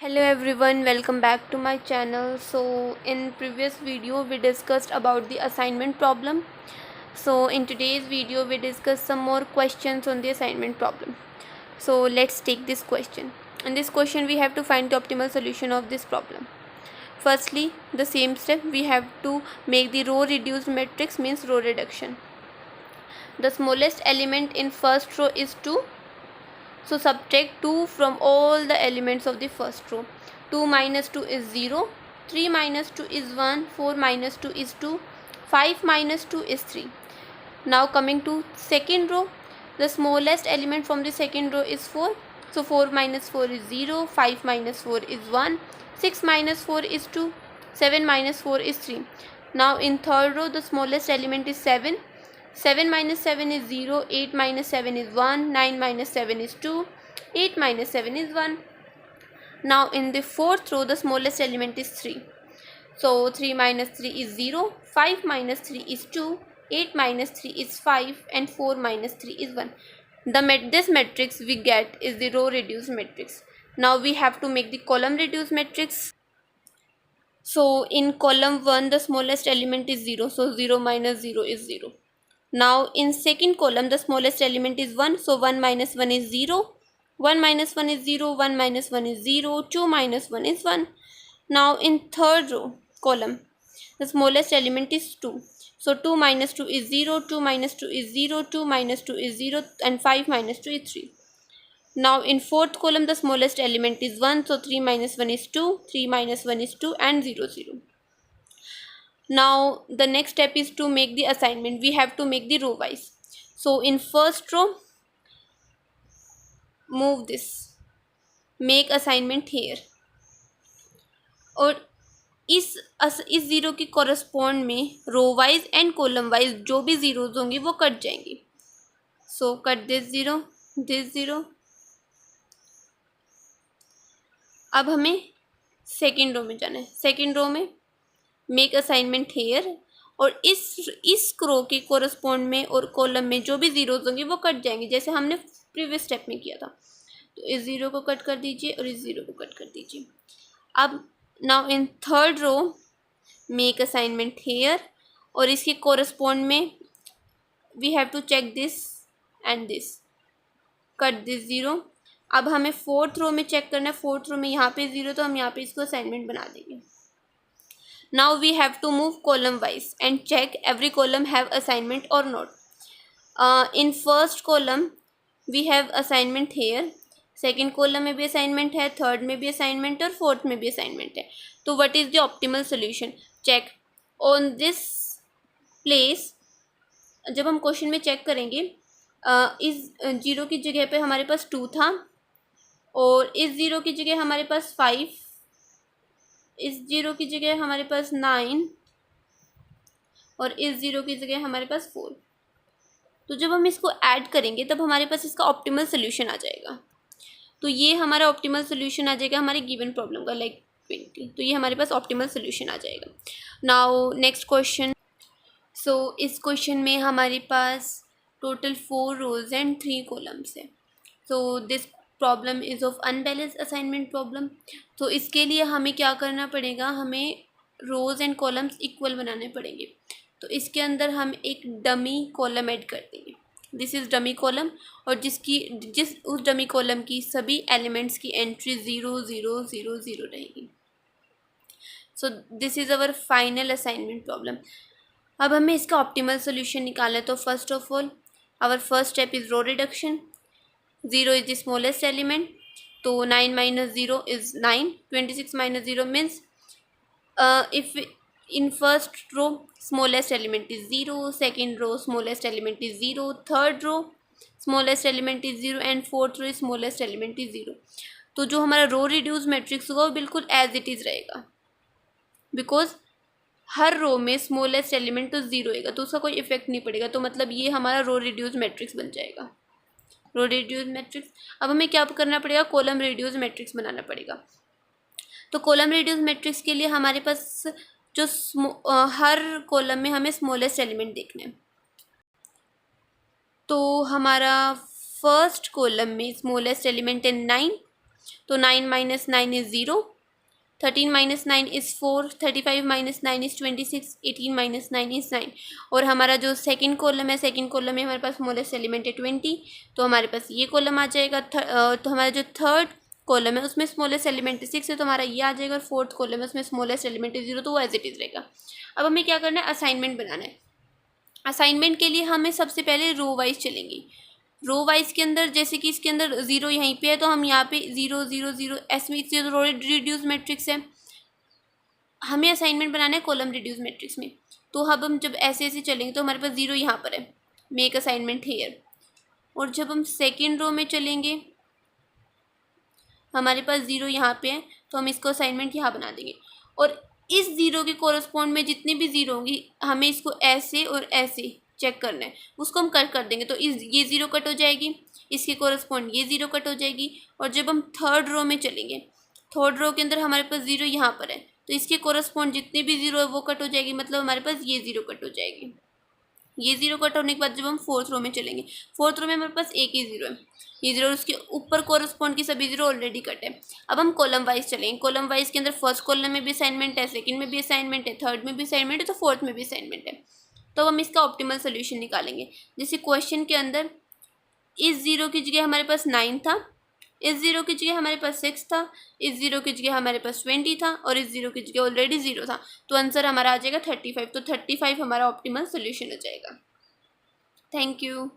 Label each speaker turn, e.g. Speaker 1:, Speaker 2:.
Speaker 1: Hello everyone, welcome back to my channel. So in previous video we discussed about the assignment problem. So in today's video we discuss some more questions on the assignment problem. So let's take this question. In this question we have to find the optimal solution of this problem. Firstly, the same step, we have to make the row reduced matrix, means row reduction. The smallest element in first row is 2. So subtract 2 from all the elements of the first row. 2 minus 2 is 0, 3 minus 2 is 1, 4 minus 2 is 2, 5 minus 2 is 3. Now coming to second row, the smallest element from the second row is 4. So 4 minus 4 is 0, 5 minus 4 is 1, 6 minus 4 is 2, 7 minus 4 is 3. Now in third row, the smallest element is 7. 7 minus 7 is 0, 8 minus 7 is 1, 9 minus 7 is 2, 8 minus 7 is 1. Now in the fourth row, the smallest element is 3. So 3 minus 3 is 0, 5 minus 3 is 2, 8 minus 3 is 5, and 4 minus 3 is 1. This matrix we get is the row reduced matrix. Now we have to make the column reduced matrix. So in column 1, the smallest element is 0, so 0 minus 0 is 0. Now in second column, the smallest element is 1, so 1 minus 1 is 0, 1 minus 1 is 0, 1 minus 1 is 0, 2 minus 1 is 1. Now in third row column, the smallest element is 2, so 2 minus 2 is 0, 2 minus 2 is 0, 2 minus 2 is 0, and 5 minus 2 is 3. Now in fourth column, the smallest element is 1, so 3 minus 1 is 2, 3 minus 1 is 2, and 0, 0. Now the next step is to make the assignment. We have to make the row wise. So in first row, move this, make assignment here, और इस zero के correspond में row wise and column wise जो भी zeros होंगे वो cut जाएंगे. So cut this zero. अब हमें सेकेंड रो में जाना है. सेकेंड रो में मेक असाइनमेंट हेयर, और इस रो के कोरस्पॉन्ड में और कॉलम में जो भी ज़ीरोज़ होंगे वो कट जाएंगे, जैसे हमने प्रीवियस स्टेप में किया था. तो इस ज़ीरो को कट कर दीजिए और इस ज़ीरो को कट कर दीजिए. अब now in third row make assignment here, और इसके कोरस्पॉन्ड में we have to check this and this, cut this zero. अब हमें फोर्थ रो में चेक करना है. फोर्थ रो में यहाँ पे ज़ीरो, तो हम यहाँ पे इसको असाइनमेंट बना देंगे. Now we have to move column wise and check every column have assignment or not. In first column we have assignment here, second column में भी assignment है, third में भी assignment और fourth में भी assignment है. तो what is the optimal solution? Check on this place. जब हम क्वेश्चन में चेक करेंगे, इस जीरो की जगह पे हमारे पास 2 था, और इस ज़ीरो की जगह हमारे पास 5, इस ज़ीरो की जगह हमारे पास 9, और इस ज़ीरो की जगह हमारे पास 4. तो जब हम इसको ऐड करेंगे तब हमारे पास इसका ऑप्टिमल सोल्यूशन आ जाएगा. तो ये हमारा ऑप्टिमल सोल्यूशन आ जाएगा हमारे गिवन प्रॉब्लम का, लाइक 20. तो ये हमारे पास ऑप्टिमल सोल्यूशन आ जाएगा. Now next question. सो इस क्वेश्चन में हमारे पास टोटल 4 रोज एंड 3 कॉलम्स है. So this problem is of unbalance assignment problem. तो इसके लिए हमें क्या करना पड़ेगा, हमें रोज़ एंड कॉलम्स इक्वल बनाने पड़ेंगे. तो इसके अंदर हम एक डमी कॉलम ऐड कर देंगे. दिस इज़ डमी कॉलम, और उस डमी कॉलम की सभी एलिमेंट्स की एंट्री 0 0 0 0 रहेगी. So this is our final assignment problem. अब हमें इसका ऑप्टिमल सोल्यूशन निकालना है. तो first of all our first step is row reduction. 0 is the smallest element, तो 9 minus 0 is 9. 26 minus 0 means if in first row smallest element is 0, second row smallest element is 0, third row smallest element is 0, and fourth row smallest element is 0. तो जो हमारा row reduce matrix होगा वो बिल्कुल as it is रहेगा, because हर रो में smallest element तो 0 होगा, तो उसका कोई इफेक्ट नहीं पड़ेगा. तो मतलब ये हमारा रो रिड्यूस मैट्रिक्स बन जाएगा, रो रिड्यूस मैट्रिक्स. अब हमें क्या करना पड़ेगा, कॉलम रिड्यूस मैट्रिक्स बनाना पड़ेगा. तो कॉलम रिड्यूस मैट्रिक्स के लिए हमारे पास जो हर कॉलम में हमें स्मॉलेस्ट एलिमेंट देखना है. तो हमारा फर्स्ट कॉलम में स्मॉलेस्ट एलिमेंट है 9, तो 9 minus 9 is 0, 13 minus 9 is 4, 35 minus 9 is 26, 18 minus 9 is 9। और हमारा जो सेकंड कॉलम है, सेकंड कॉलम में हमारे पास स्मॉलेस्ट एलिमेंट है 20, तो हमारे पास ये कॉलम आ जाएगा। तो हमारा जो थर्ड कॉलम है उसमें स्मॉलेस्ट एलिमेंट 6 है, तो हमारा ये आ जाएगा। और फोर्थ कॉलम है उसमें स्मॉलेस्ट एलिमेंट 0, तो वो एज इट इज़ रहेगा। अब हमें क्या करना है, असाइनमेंट बनाना है। असाइनमेंट के लिए हमें सबसे पहले रो वाइज चलेंगे। रो वाइज के अंदर जैसे कि इसके अंदर 0 यहीं पे है, तो हम यहाँ पे 0 0 0 ऐसे में रो रिड्यूस मैट्रिक्स है। हमें असाइनमेंट बनाना है कॉलम रिड्यूस मैट्रिक्स में। तो अब हम जब ऐसे ऐसे चलेंगे तो हमारे पास 0 यहाँ पर है, मेक असाइनमेंट हेयर। और जब हम सेकेंड रो में चलेंगे हमारे पास 0 यहाँ पे है, तो हम इसको असाइनमेंट यहाँ बना देंगे। और इस 0 के कोरस्पॉन्ड में जितनी भी 0 होंगी हमें इसको ऐसे और ऐसे चेक करना है, उसको हम कट कर देंगे। तो ये 0 कट हो जाएगी, इसके कोरस्पॉन्ड ये 0 कट हो जाएगी। और जब हम थर्ड रो में चलेंगे, थर्ड रो के अंदर हमारे पास 0 यहाँ पर है, तो इसके कोरस्पॉन्ड जितनी भी 0 है वो कट हो जाएगी, मतलब हमारे पास ये 0 कट हो जाएगी। ये 0 कट होने के बाद जब हम फोर्थ रो में चलेंगे, फोर्थ रो में हमारे पास एक ही 0 है, ये 0, उसके ऊपर कोरस्पॉन्ड की सभी 0 ऑलरेडी कट है। अब हम कॉलम वाइज चलेंगे। कॉलम वाइज के अंदर फर्स्ट कॉलम में भी असाइनमेंट है, सेकंड में भी असाइनमेंट है, थर्ड में भी असाइनमेंट है, तो फोर्थ में भी असाइनमेंट है। तो हम इसका ऑप्टिमल सोल्यूशन निकालेंगे। जैसे क्वेश्चन के अंदर इस 0 की जगह हमारे पास 9 था, इस 0 की जगह हमारे पास 6 था, इस 0 की जगह हमारे पास 20 था, और इस 0 की जगह ऑलरेडी 0 था। तो आंसर हमारा आ जाएगा 35। तो 35 हमारा ऑप्टिमल सोल्यूशन हो जाएगा। Thank you.